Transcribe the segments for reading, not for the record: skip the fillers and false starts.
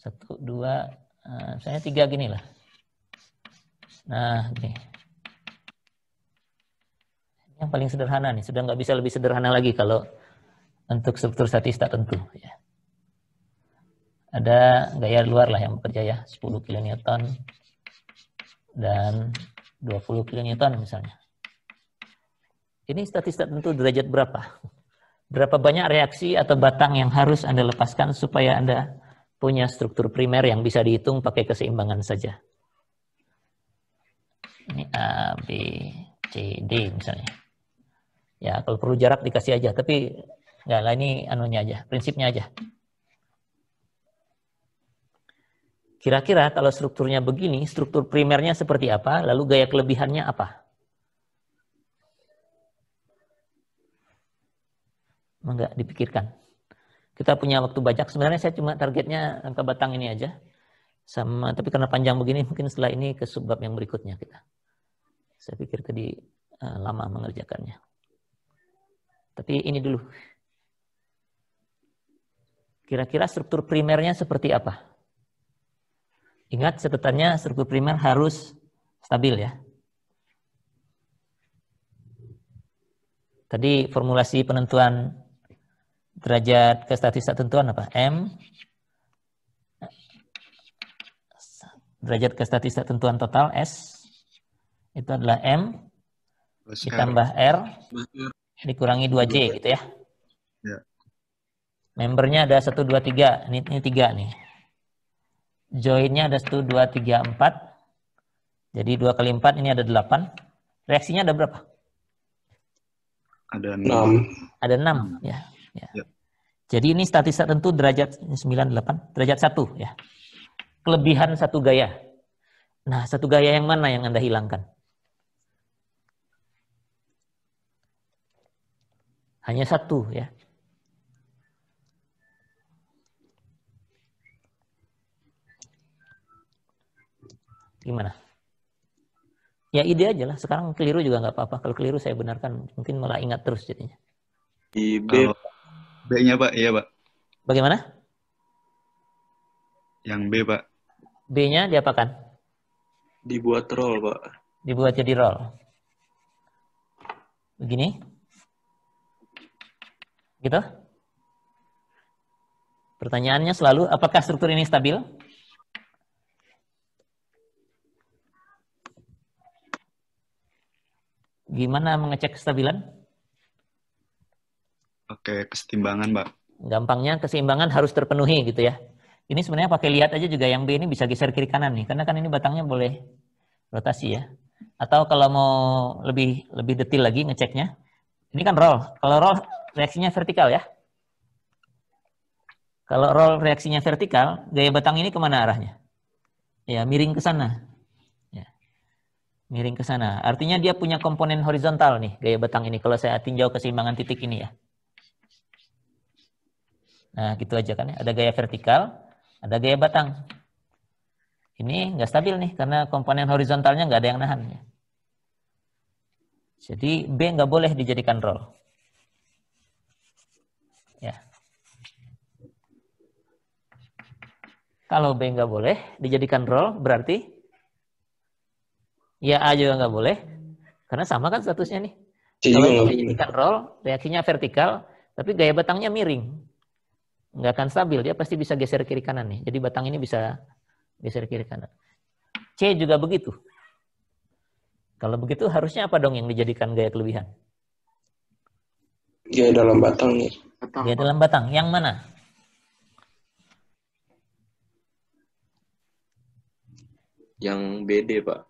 1, 2, misalnya 3 gini lah. Nah, gini. Yang paling sederhana nih, sudah nggak bisa lebih sederhana lagi kalau untuk struktur statis tak tentu. Ya. Ada gaya luar lah yang bekerja ya, 10 kN dan 20 kN misalnya. Ini statis tak tentu derajat berapa? Berapa banyak reaksi atau batang yang harus Anda lepaskan supaya Anda punya struktur primer yang bisa dihitung pakai keseimbangan saja. Ini A, B, C, D misalnya. Ya, kalau perlu jarak dikasih aja, tapi nggak lah, ini anunya aja, prinsipnya aja. Kira-kira kalau strukturnya begini, struktur primernya seperti apa, lalu gaya kelebihannya apa? Enggak dipikirkan. Kita punya waktu banyak, sebenarnya saya cuma targetnya angka batang ini aja. Sama, tapi karena panjang begini, mungkin setelah ini ke subbab yang berikutnya kita. Saya pikir tadi lama mengerjakannya. Tapi ini dulu. Kira-kira struktur primernya seperti apa? Ingat catatannya struktur primer harus stabil ya. Tadi formulasi penentuan derajat ke statis tak tentuan apa? M derajat ke statis tak tentuan total S itu adalah M ditambah R dikurangi 2J gitu ya. Membernya ada 1, 2, 3. Ini 3 nih. Joinnya ada 1, 2, 3, 4. Jadi 2 kali 4 ini ada 8. Reaksinya ada berapa? Ada 6. Ada 6 ya. Jadi ini statis tak tentu derajat 9, 8. Derajat 1 ya. Kelebihan satu gaya. Nah, satu gaya yang mana yang Anda hilangkan? Hanya satu ya. Gimana? Ya ide aja lah. Sekarang keliru juga nggak apa-apa. Kalau keliru saya benarkan. Mungkin malah ingat terus jadinya. Di B. B-nya Pak, iya Pak. Bagaimana? Yang B Pak. B-nya diapakan? Dibuat roll Pak. Dibuat jadi roll. Begini. Gitu. Pertanyaannya selalu, apakah struktur ini stabil? Gimana mengecek kestabilan? Oke, kesetimbangan, Pak. Gampangnya keseimbangan harus terpenuhi gitu ya. Ini sebenarnya pakai lihat aja juga yang B ini bisa geser kiri kanan nih, karena kan ini batangnya boleh rotasi ya. Atau kalau mau lebih detail lagi ngeceknya, ini kan roll. Kalau roll reaksinya vertikal ya. Kalau roll reaksinya vertikal, gaya batang ini kemana arahnya? Ya miring ke sana. Miring ke sana. Artinya dia punya komponen horizontal nih, gaya batang ini. Kalau saya tinjau keseimbangan titik ini ya. Nah, gitu aja kan ya. Ada gaya vertikal, ada gaya batang. Ini nggak stabil nih, karena komponen horizontalnya nggak ada yang nahan. Ya. Jadi B nggak boleh dijadikan roll. Ya. Kalau B nggak boleh dijadikan roll, berarti ya A juga nggak boleh, karena sama kan statusnya nih. Kalau dijadikan roll, reaksinya vertikal, tapi gaya batangnya miring. Nggak akan stabil, dia pasti bisa geser kiri kanan nih. Jadi batang ini bisa geser kiri kanan. C juga begitu. Kalau begitu harusnya apa dong yang dijadikan gaya kelebihan? Gaya dalam batang nih. Gaya dalam batang, yang mana? Yang BD Pak.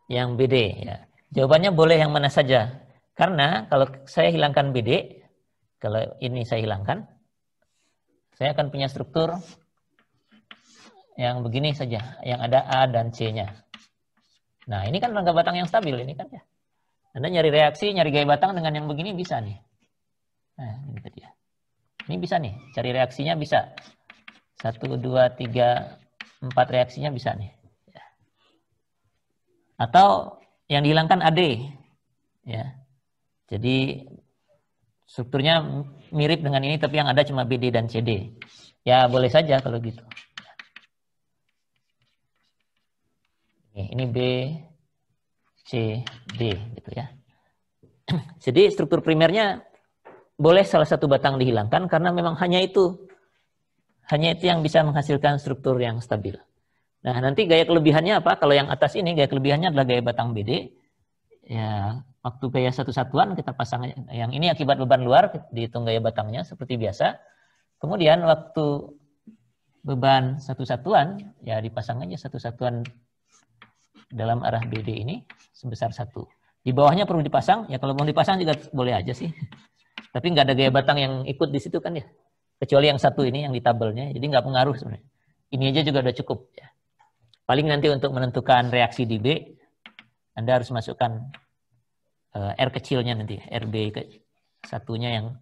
Yang BD ya. Jawabannya boleh yang mana saja. Karena kalau saya hilangkan BD, kalau ini saya hilangkan, saya akan punya struktur yang begini saja, yang ada A dan C-nya. Nah, ini kan rangka batang yang stabil ini kan ya. Anda nyari reaksi, nyari gaya batang dengan yang begini bisa nih. Nah, ini tadi ya. Ini bisa nih, cari reaksinya bisa. 1, 2, 3, 4 reaksinya bisa nih. Atau yang dihilangkan AD. Ya. Jadi strukturnya mirip dengan ini tapi yang ada cuma BD dan CD. Ya boleh saja kalau gitu. Ini B, C, D gitu ya. Jadi struktur primernya boleh salah satu batang dihilangkan karena memang hanya itu yang bisa menghasilkan struktur yang stabil. Nah, nanti gaya kelebihannya apa? Kalau yang atas ini gaya kelebihannya adalah gaya batang BD. Ya, waktu gaya satu-satuan kita pasang yang ini akibat beban luar, dihitung gaya batangnya seperti biasa. Kemudian waktu beban satu-satuan, ya dipasang aja satu-satuan dalam arah BD ini sebesar 1. Di bawahnya perlu dipasang, ya kalau mau dipasang juga boleh aja sih. Tapi nggak ada gaya batang yang ikut di situ kan ya. Kecuali yang satu ini yang di tabelnya, jadi nggak pengaruh sebenarnya. Ini aja juga udah cukup ya. Paling nanti untuk menentukan reaksi di B, Anda harus masukkan R kecilnya nanti, RB ke satunya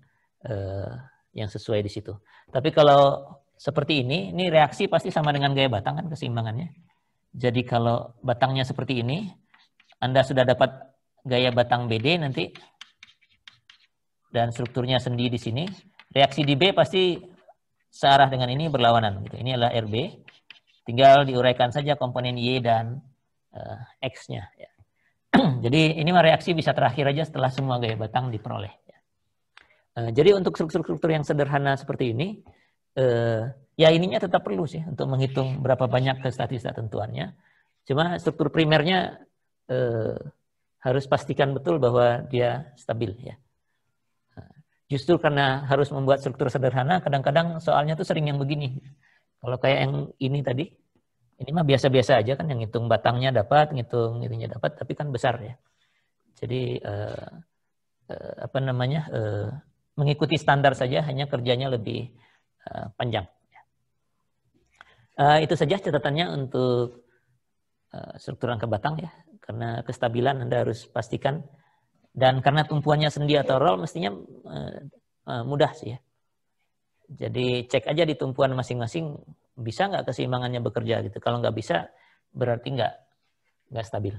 yang sesuai di situ. Tapi kalau seperti ini reaksi pasti sama dengan gaya batang kan keseimbangannya. Jadi kalau batangnya seperti ini, Anda sudah dapat gaya batang BD nanti, dan strukturnya sendi di sini, reaksi di B pasti searah dengan ini berlawanan. Gitu. Ini adalah RB, tinggal diuraikan saja komponen Y dan X-nya. Ya. Jadi ini reaksi bisa terakhir aja setelah semua gaya batang diperoleh. Ya. Jadi untuk struktur-struktur yang sederhana seperti ini, ya ininya tetap perlu sih untuk menghitung berapa banyak statistik tentuannya. Cuma struktur primernya harus pastikan betul bahwa dia stabil ya. Justru karena harus membuat struktur sederhana, kadang-kadang soalnya tuh sering yang begini. Kalau kayak yang ini tadi, ini mah biasa-biasa aja kan, yang ngitung batangnya dapat, ngitung ininya dapat, tapi kan besar ya. Jadi mengikuti standar saja, hanya kerjanya lebih panjang. Itu saja catatannya untuk struktur rangka batang ya, karena kestabilan Anda harus pastikan. Dan karena tumpuannya sendi atau roll mestinya mudah sih ya. Jadi cek aja di tumpuan masing-masing bisa nggak keseimbangannya bekerja gitu. Kalau nggak bisa berarti nggak stabil.